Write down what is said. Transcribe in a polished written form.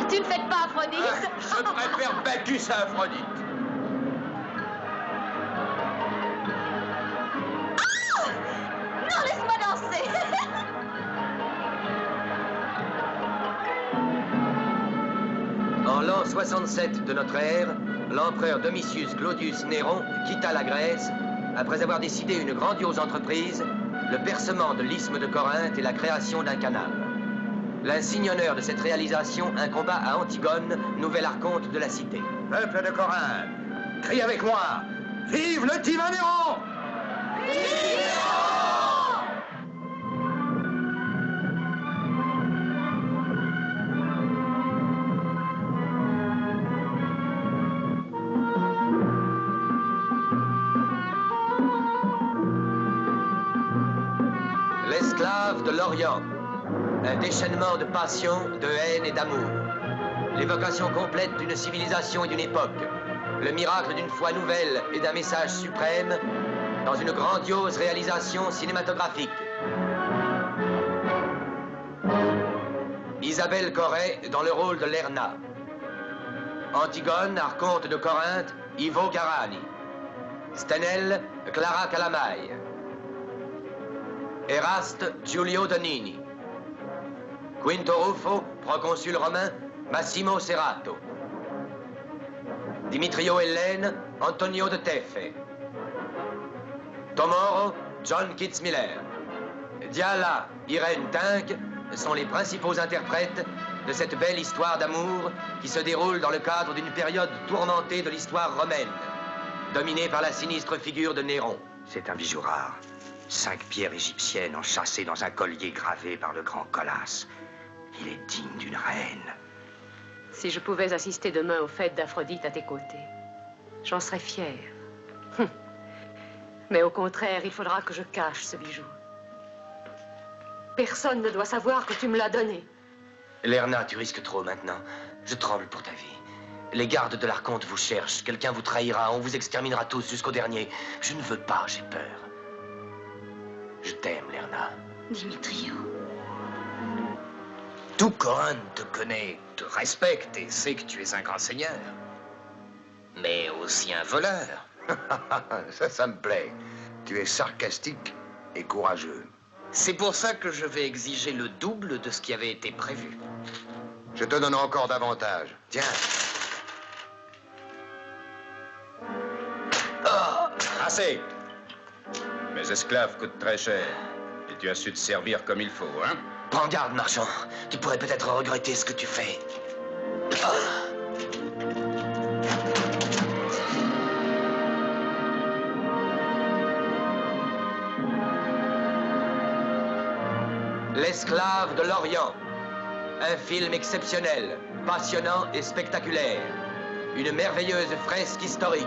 Tu ne fêtes pas Aphrodite? Je préfère Bacchus à Aphrodite. Ah! Non, laisse-moi danser. En l'an 67 de notre ère, l'empereur Domitius Claudius Néron quitta la Grèce après avoir décidé une grandiose entreprise, le percement de l'isthme de Corinthe et la création d'un canal. L'insigne honneur de cette réalisation incomba à Antigone, nouvelle archonte de la cité. Peuple de Corinthe, crie avec moi, vive le divin Néron! L'esclave de l'Orient. Un déchaînement de passion, de haine et d'amour. L'évocation complète d'une civilisation et d'une époque. Le miracle d'une foi nouvelle et d'un message suprême dans une grandiose réalisation cinématographique. Isabelle Corré dans le rôle de Lerna. Antigone, archonte de Corinthe, Ivo Garani. Stenelle, Clara Calamaille. Eraste, Giulio Donini. Quinto Ruffo, proconsul romain, Massimo Serrato. Dimitrio Hellène, Antonio de Teffe. Tomoro, John Kitzmiller. Diala, Irène Tinck sont les principaux interprètes de cette belle histoire d'amour qui se déroule dans le cadre d'une période tourmentée de l'histoire romaine, dominée par la sinistre figure de Néron. C'est un bijou rare. 5 pierres égyptiennes enchâssées dans un collier gravé par le grand Colas. Il est digne d'une reine. Si je pouvais assister demain aux fêtes d'Aphrodite à tes côtés, j'en serais fière. Mais au contraire, il faudra que je cache ce bijou. Personne ne doit savoir que tu me l'as donné. Lerna, tu risques trop maintenant. Je tremble pour ta vie. Les gardes de l'archonte vous cherchent. Quelqu'un vous trahira. On vous exterminera tous jusqu'au dernier. Je ne veux pas, j'ai peur. Je t'aime, Lerna. Dimitrio. Tout Corinthe te connaît, te respecte et sait que tu es un grand seigneur. Mais aussi un voleur. Ça me plaît. Tu es sarcastique et courageux. C'est pour ça que je vais exiger le double de ce qui avait été prévu. Je te donne encore davantage. Tiens. Assez. Mes esclaves coûtent très cher. Et tu as su te servir comme il faut, hein? Prends garde, marchand. Tu pourrais peut-être regretter ce que tu fais. L'esclave de l'Orient. Un film exceptionnel, passionnant et spectaculaire. Une merveilleuse fresque historique.